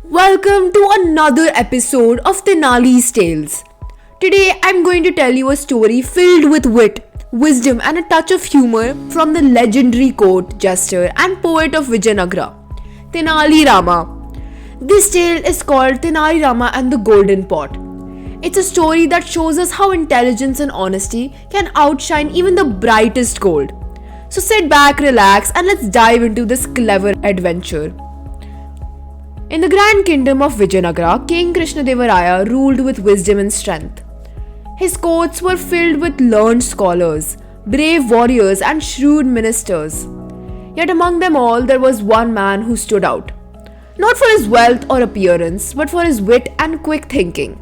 Welcome to another episode of Tenali's Tales. Today I'm going to tell you a story filled with wit, wisdom, and a touch of humor from the legendary court jester and poet of Vijayanagara, Tenali Rama. This tale is called Tenali Rama and the Golden Pot. It's a story that shows us how intelligence and honesty can outshine even the brightest gold. So sit back, relax, and let's dive into this clever adventure. In the grand kingdom of Vijayanagara, King Krishnadeva ruled with wisdom and strength. His courts were filled with learned scholars, brave warriors, and shrewd ministers. Yet among them all, there was one man who stood out. Not for his wealth or appearance, but for his wit and quick thinking.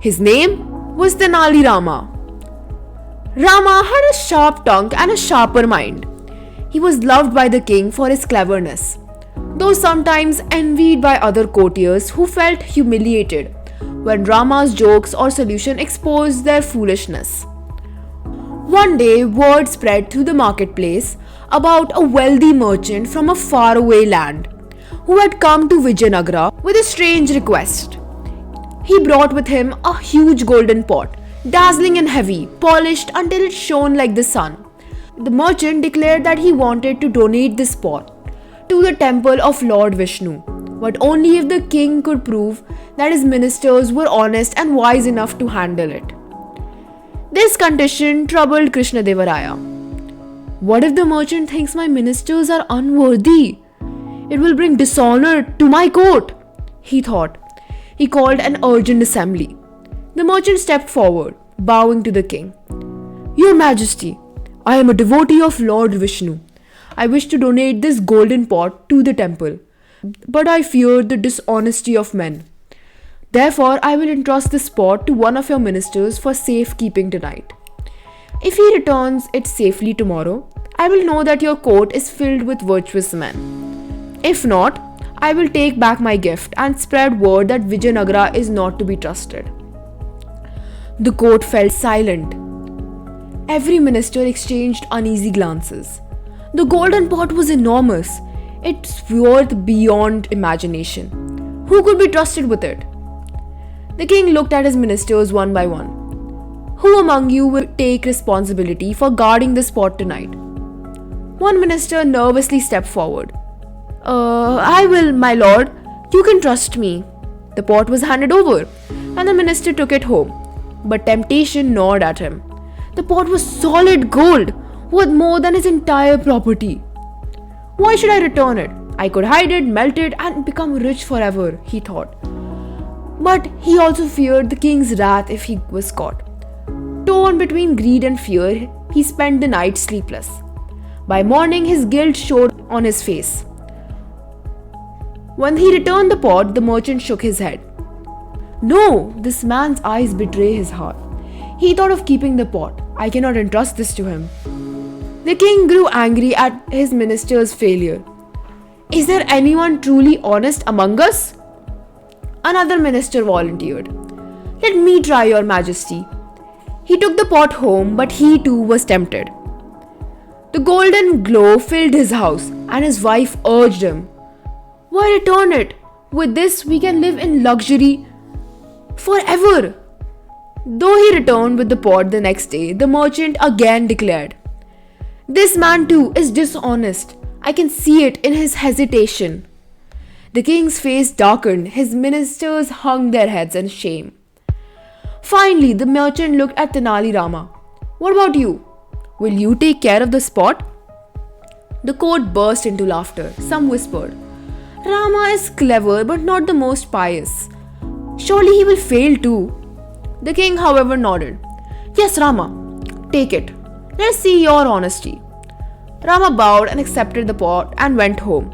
His name was Tenali Rama. Rama had a sharp tongue and a sharper mind. He was loved by the king for his cleverness, though sometimes envied by other courtiers who felt humiliated when Rama's jokes or solution exposed their foolishness. One day, word spread through the marketplace about a wealthy merchant from a faraway land who had come to Vijayanagara with a strange request. He brought with him a huge golden pot, dazzling and heavy, polished until it shone like the sun. The merchant declared that he wanted to donate this pot to the temple of Lord Vishnu, but only if the king could prove that his ministers were honest and wise enough to handle it. This condition troubled Krishnadeva. What if the merchant thinks my ministers are unworthy? It will bring dishonor to my court, he thought. He called an urgent assembly. The merchant stepped forward, bowing to the king. Your Majesty, I am a devotee of Lord Vishnu. I wish to donate this golden pot to the temple, but I fear the dishonesty of men. Therefore, I will entrust this pot to one of your ministers for safekeeping tonight. If he returns it safely tomorrow, I will know that your court is filled with virtuous men. If not, I will take back my gift and spread word that Vijayanagara is not to be trusted. The court fell silent. Every minister exchanged uneasy glances. The golden pot was enormous. It's worth beyond imagination. Who could be trusted with it? The king looked at his ministers one by one. Who among you will take responsibility for guarding this pot tonight? One minister nervously stepped forward. I will, my lord. You can trust me. The pot was handed over, and the minister took it home. But temptation gnawed at him. The pot was solid gold, worth more than his entire property. Why should I return it? I could hide it, melt it, and become rich forever, he thought. But he also feared the king's wrath if he was caught. Torn between greed and fear, he spent the night sleepless. By morning, his guilt showed on his face. When he returned the pot, the merchant shook his head. No, this man's eyes betray his heart. He thought of keeping the pot. I cannot entrust this to him. The king grew angry at his minister's failure. Is there anyone truly honest among us? Another minister volunteered. Let me try, your majesty. He took the pot home, but he too was tempted. The golden glow filled his house, and his wife urged him. Why return it? With this, we can live in luxury forever. Though he returned with the pot the next day, the merchant again declared, This man too is dishonest. I can see it in his hesitation. The king's face darkened. His ministers hung their heads in shame. Finally, the merchant looked at Tenali Rama. What about you? Will you take care of the pot? The court burst into laughter. Some whispered, Rama is clever but not the most pious. Surely he will fail too. The king, however, nodded. Yes, Rama, take it. Let's see your honesty. Rama bowed and accepted the pot and went home.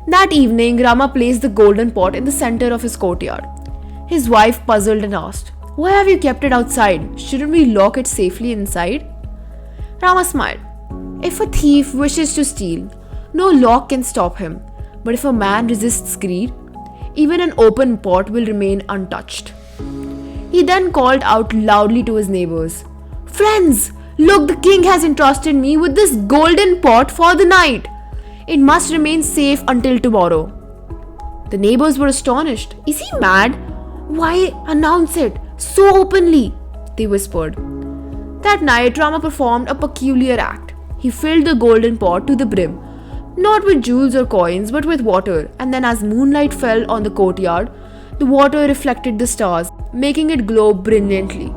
That evening, Rama placed the golden pot in the center of his courtyard. His wife puzzled and asked, Why have you kept it outside? Shouldn't we lock it safely inside? Rama smiled. If a thief wishes to steal, no lock can stop him. But if a man resists greed, even an open pot will remain untouched. He then called out loudly to his neighbors, Friends, look, the king has entrusted me with this golden pot for the night. It must remain safe until tomorrow. The neighbors were astonished. Is he mad? Why announce it so openly? They whispered. That night, Rama performed a peculiar act. He filled the golden pot to the brim, not with jewels or coins, but with water, and then as moonlight fell on the courtyard, the water reflected the stars, making it glow brilliantly.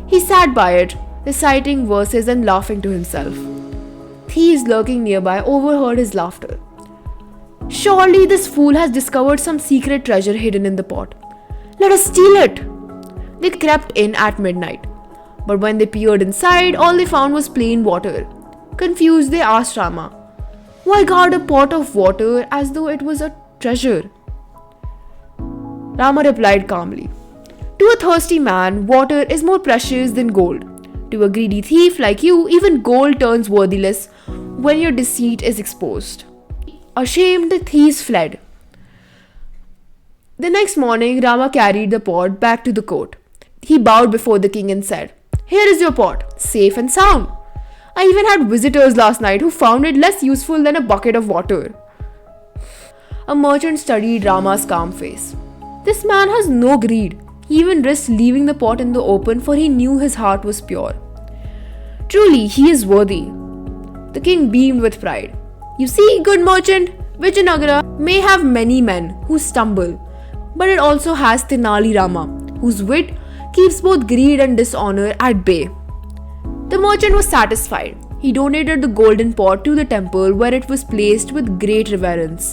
He sat by it, reciting verses and laughing to himself. Thieves lurking nearby overheard his laughter. Surely this fool has discovered some secret treasure hidden in the pot. Let us steal it! They crept in at midnight. But when they peered inside, all they found was plain water. Confused, they asked Rama, "Why guard a pot of water as though it was a treasure?" Rama replied calmly, "To a thirsty man, water is more precious than gold. To a greedy thief like you, even gold turns worthless when your deceit is exposed." Ashamed, the thieves fled. The next morning, Rama carried the pot back to the court. He bowed before the king and said, "Here is your pot, safe and sound. I even had visitors last night who found it less useful than a bucket of water." A merchant studied Rama's calm face. This man has no greed. He even risked leaving the pot in the open, for he knew his heart was pure. Truly, he is worthy. The king beamed with pride. "You see, good merchant, Vijayanagara may have many men who stumble, but it also has Tenali Rama, whose wit keeps both greed and dishonor at bay." The merchant was satisfied. He donated the golden pot to the temple, where it was placed with great reverence.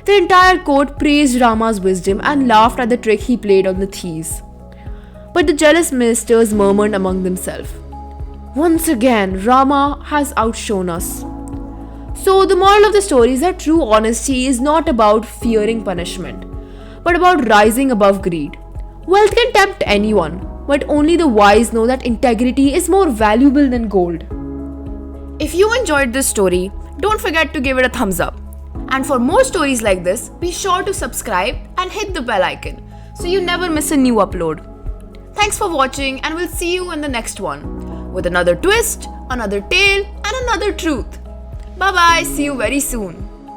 The entire court praised Rama's wisdom and laughed at the trick he played on the thieves. But the jealous ministers murmured among themselves, "Once again, Rama has outshone us." So the moral of the story is that true honesty is not about fearing punishment, but about rising above greed. Wealth can tempt anyone, but only the wise know that integrity is more valuable than gold. If you enjoyed this story, don't forget to give it a thumbs up. And for more stories like this, be sure to subscribe and hit the bell icon so you never miss a new upload. Thanks for watching, and we'll see you in the next one with another twist, another tale, and another truth. Bye bye, see you very soon.